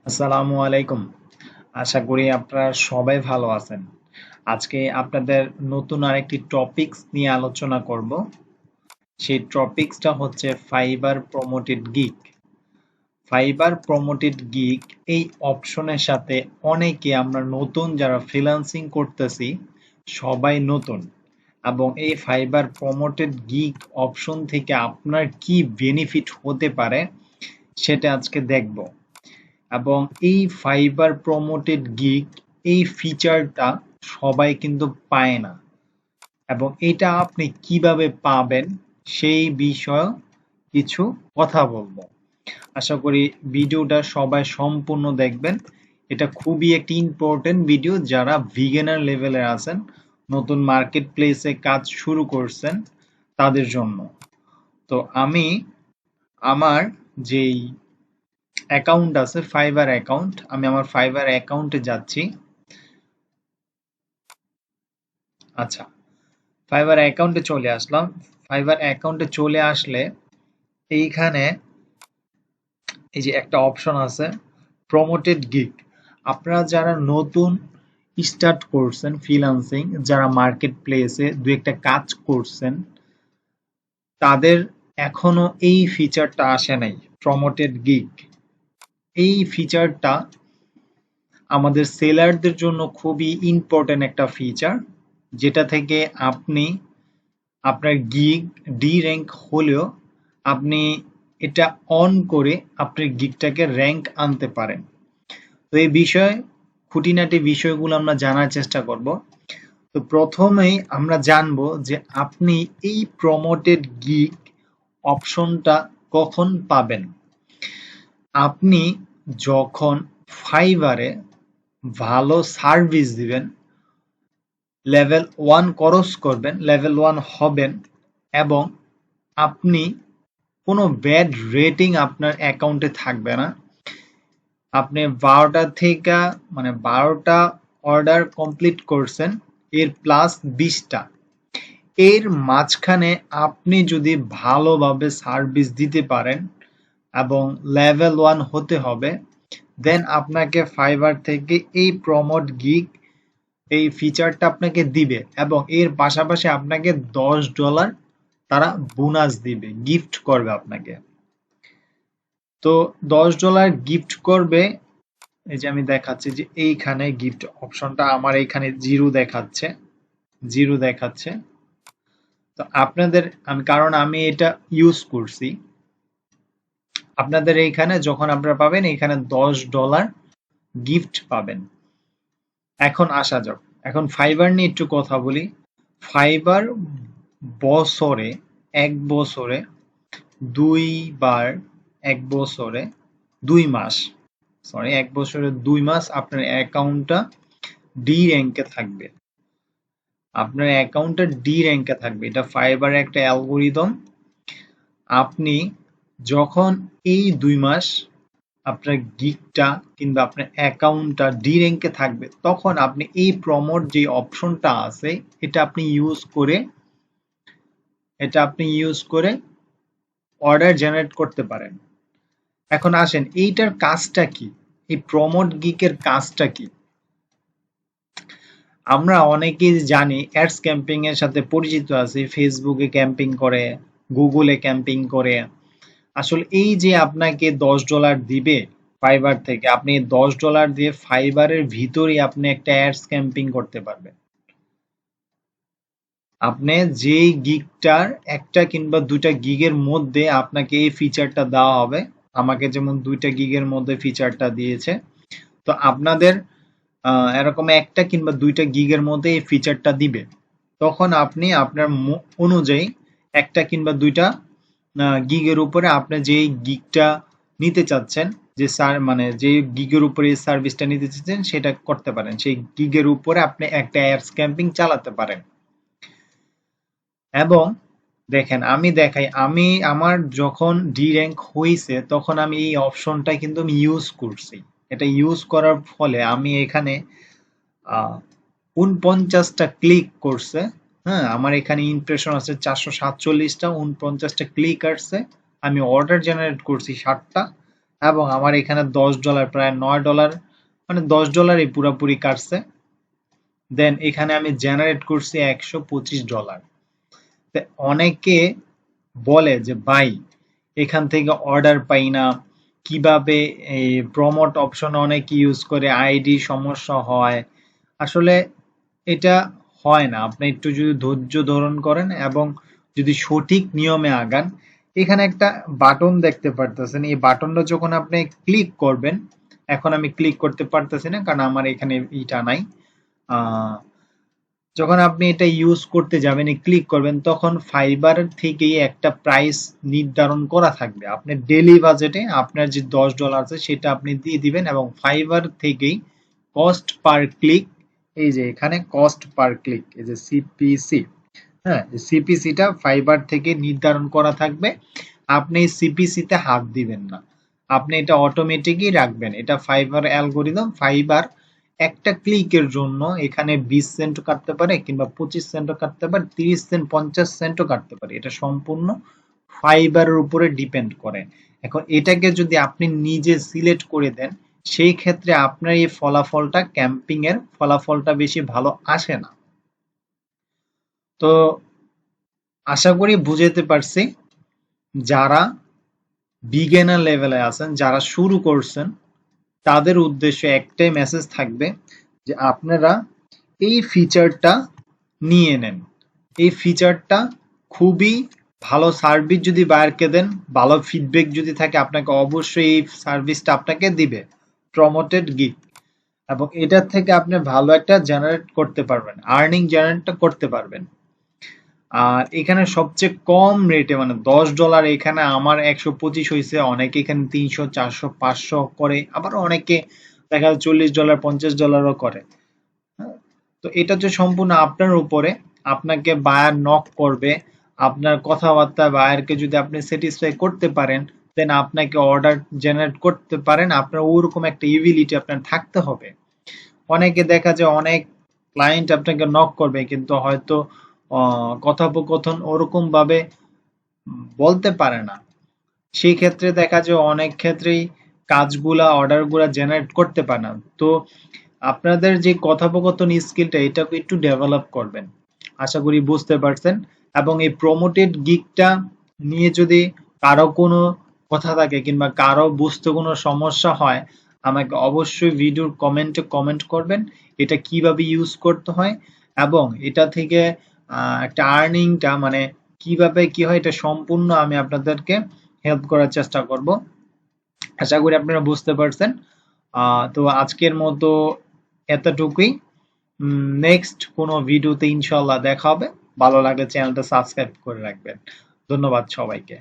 আসসালামু আলাইকুম। আশা করি আপনারা সবাই ভালো আছেন। আজকে আপনাদের নতুন আরেকটি টপিকস নিয়ে আলোচনা করব। সেই টপিকসটা হচ্ছে fibre promoted gig. Fibre promoted gig এই অপশনের সাথে অনেকে আমরা নতুন যারা ফ্রিল্যান্সিং করতেছি সবাই নতুন, এবং এই ফাইবার প্রমোটেড গিগ অপশন থেকে আপনার কি বেনিফিট হতে পারে সেটা আজকে দেখব। এবং এই ফাইবার প্রমোটেড গিগ এই ফিচারটা সবাই কিন্তু পায় না, এবং এটা আপনি কিভাবে পাবেন সেই বিষয়ে কিছু কথা বলবো। আশা করি ভিডিওটা সবাই সম্পূর্ণ দেখবেন। এটা খুবই একটি ইম্পর্টেন্ট ভিডিও যারা বিগিনার লেভেলে আছেন, নতুন মার্কেট প্লেসে কাজ শুরু করছেন তাদের জন্য। তো আমি আমার যেই অ্যাকাউন্ট আছে ফাইবার অ্যাকাউন্ট, আমি আমার ফাইবার অ্যাকাউন্টে যাচ্ছি। আচ্ছা, ফাইবার অ্যাকাউন্টে চলে আসলাম। ফাইবার অ্যাকাউন্টে চলে আসলে এইখানে এই যে একটা অপশন আছে প্রমোটেড গিগ। আপনারা যারা নতুন স্টার্ট করছেন ফ্রিল্যান্সিং, যারা মার্কেট প্লেসে দু একটা কাজ করছেন, তাদের এখনো এই ফিচারটা আসে নাই, প্রমোটেড গিগ। এই ফিচারটা আমাদের সেলারদের জন্য খুবই ইম্পর্টেন্ট একটা ফিচার, যেটা থেকে আপনি আপনার গিগ ডি র্যাঙ্ক হলেও আপনি এটা অন করে আপনার গিগটাকে র্যাঙ্ক আনতে পারেন। তো এই বিষয়ে খুঁটিনাটি বিষয়গুলো আমরা জানার চেষ্টা করব। তো প্রথমেই আমরা জানবো যে আপনি এই প্রমোটেড গিগ অপশনটা কখন পাবেন। আপনি যখন ফাইবারে ভালো সার্ভিস দিবেন, লেভেল 1 ক্রস করবেন, লেভেল 1 হবেন, এবং আপনি কোনো ব্যাড রেটিং আপনার অ্যাকাউন্টে থাকবে না। আপনি 12টা থেকে মানে 12টা অর্ডার কমপ্লিট করছেন, এর প্লাস 20টা, এর মাঝখানে আপনি যদি ভালোভাবে সার্ভিস দিতে পারেন এবং লেভেল 1 হতে হবে, দেন আপনাকে ফাইবার থেকে এই প্রমোট গিগ এই ফিচারটা আপনাকে দিবে, এবং এর পাশাপাশি আপনাকে $10 তারা বোনাস দিবে, গিফট করবে আপনাকে। তো $10 গিফট করবে। এই যে আমি দেখাচ্ছি যে এইখানে গিফট অপশনটা আমার এইখানে জিরো দেখাচ্ছে। তো আপনাদের কারণ আমি এটা ইউজ করছি, আপনাদের এইখানে যখন আপনারা পাবেন এইখানে $10 গিফট পাবেন। এখন আসা যাক, এখন ফাইবার নিয়ে একটু কথা বলি। ফাইবার বছরে এক বছরে দুইবার, এক বছরে 2 মাস, এক বছরে 2 মাস আপনার অ্যাকাউন্টটা ডি র্যাঙ্কে থাকবে। আপনার অ্যাকাউন্টটা ডি র্যাঙ্কে থাকবে, এটা ফাইবারের একটা অ্যালগোরিদম। আপনি যখন এই 2 মাস আপনার গিগটা কিংবা আপনার অ্যাকাউন্টটা ডি র্যাঙ্কে থাকবে, তখন আপনি এই প্রমোট যে অপশনটা আছে এটা আপনি ইউজ করে অর্ডার জেনারেট করতে পারেন। এখন আসেন এইটার কাজটা কি, এই প্রমোট গিগের কাজটা কি। আমরা অনেকেই জানি অ্যাডস ক্যাম্পিং এর সাথে পরিচিত আছি, ফেসবুকে ক্যাম্পিং করে, গুগলে ক্যাম্পিং করে। আসলে এই যে আপনাকে $10 দিবে ফাইবার থেকে, আপনি $10 দিয়ে ফাইবারের ভিতরেই আপনি একটা অ্যাডস ক্যাম্পিং করতে পারবেন। আপনি যেই গিগটার একটা কিংবা দুইটা গিগের মধ্যে আপনাকে এই ফিচারটা দেওয়া হবে, আমাকে যেমন 2টা গিগের মধ্যে ফিচারটা দিয়েছে, তো আপনাদের এরকম একটা কিংবা 2টা গিগের মধ্যে এই ফিচারটা দিবে। তখন আপনি আপনার অনুযায়ী একটা কিংবা 2টা গিগের উপরে আপনি যেই গিগটা নিতে চাচ্ছেন, যে গিগের উপরে এই সার্ভিসটা নিতে চাচ্ছেন সেটা করতে পারেন। সেই গিগের উপরে আপনি একটা অ্যাডস ক্যাম্পিং চালাতে পারেন। এবং দেখেন আমি দেখাই, আমার যখন ডি র্যাঙ্ক হয়েছে তখন আমি এই অপশনটা কিন্তু আমি ইউজ করছি। এটা ইউজ করার ফলে আমি এখানে 49টা ক্লিক করছে। হ্যাঁ, আমার এখানে ইমপ্রেশন আছে 447টা, 49টা ক্লিক আসছে। আমি অর্ডার জেনারেট করছি 7টা, এবং আমার এখানে $10 প্রায় $9 মানে $10 পুরোপুরি কাটছে। দেন এখানে আমি জেনারেট করছি $125। অনেকে বলে যে ভাই এখান থেকে অর্ডার পাই না, কিভাবে এই প্রমোট অপশন অনেক ইউজ করে আইডি সমস্যা হয়। আসলে এটা হয় না, আপনি একটু যদি ধৈর্য ধারণ করেন এবং যদি সঠিক নিয়মে আগান। এখানে একটা বাটন দেখতে পারতেছেন, এই বাটনটা যখন আপনি ক্লিক করবেন, এখন আমি ক্লিক করতে পারতেছি না কারণ আমার এখানে এটা নাই। যখন আপনি এটা ইউজ করতে যাবেন, ক্লিক করবেন, তখন ফাইবার থেকেই একটা প্রাইস নির্ধারণ করা থাকবে। আপনি ডেইলি বাজেটে আপনার যে $10 আছে সেটা আপনি দিয়ে দিবেন এবং ফাইবার থেকেই কস্ট পার ক্লিক, এই যে এখানে কস্ট পার ক্লিক, এই যে সিপিসি, হ্যাঁ সিপিসিটা ফাইবার থেকে নির্ধারণ করা থাকবে। আপনি সিপিসিতে হাত দিবেন না, আপনি এটা অটোমেটিকই রাখবেন। এটা ফাইবার অ্যালগোরিদম। ফাইবার একটা ক্লিকের জন্য এখানে 20 সেন্ট কাটতে পারে কিংবা 25 সেন্টও কাটতে পারে, 30 সেন্ট 50 সেন্টও কাটতে পারে। এটা সম্পূর্ণ ফাইবারের উপরে ডিপেন্ড করে। এখন এটাকে যদি আপনি নিজে সিলেক্ট করে দেন, সেই ক্ষেত্রে আপনার এই ফলাফলটা, ক্যাম্পিং এর ফলাফলটা বেশি ভালো আসে না। তো আশা করি বুঝাতে পারছি। যারা বিগিনার লেভেলে আছেন, যারা শুরু করছেন, তাদের উদ্দেশ্যে একটাই মেসেজ থাকবে যে আপনারা এই ফিচারটা নিয়ে নেন। এই ফিচারটা খুবই ভালো সার্ভিস যদি বায়ারকে দেন, ভালো ফিডব্যাক যদি থাকে, আপনাকে অবশ্যই এই সার্ভিসটা আপনাকে দিবে প্রমোটেড গিগ, এবং এটার থেকে আপনি ভালো একটা জেনারেট করতে পারবেন, আর্নিং জেনারেট করতে পারবেন। আর এখানে সবচেয়ে কম রেটে মানে $10, এখানে আমার 125 হয়েছে, অনেকে এখানে 300 400 500 করে, আবার অনেকে দেখা যায় $40 $50ও করে। তো এটা হচ্ছে সম্পূর্ণ আপনার উপরে। আপনাকে বায়ার নক করবে, আপনার কথাবার্তা বায়ারকে যদি আপনি স্যাটিসফাই করতে পারেন, দেন আপনাকে অর্ডার জেনারেট করতে পারেন। আপনার ওরকম একটা এবিলিটি আপনার থাকতে হবে। অনেকে দেখা যায় অনেক ক্লায়েন্ট আপনাকে নক করবে কিন্তু হয়তো কথোপকথন ওরকম ভাবে বলতে পারে না। সেই ক্ষেত্রে দেখা যায় অনেক ক্ষেত্রেই কাজগুলা, অর্ডারগুলা জেনারেট করতে পারে না। তো আপনাদের যে কথোপকথন স্কিলটা, এটাকে একটু ডেভেলপ করবেন। আশা করি বুঝতে পারছেন। এবং এই প্রমোটেড গিগটা নিয়ে যদি কারো কোনো কথা থাকে কিংবা কারো বুঝতে কোনো সমস্যা হয়, আমাকে অবশ্যই ভিডিওর কমেন্টে কমেন্ট করবেন এটা কিভাবে ইউজ করতে হয় এবং এটা থেকে একটা আর্নিংটা মানে কিভাবে কি হয়, এটা সম্পূর্ণ আমি আপনাদেরকে হেল্প করার চেষ্টা করব। আশা করি আপনারা বুঝতে পারছেন। তো আজকের মতো এতটুকুই। নেক্সট কোনো ভিডিওতে ইনশাল্লাহ দেখা হবে। ভালো লাগলে চ্যানেলটা সাবস্ক্রাইব করে রাখবেন। ধন্যবাদ সবাইকে।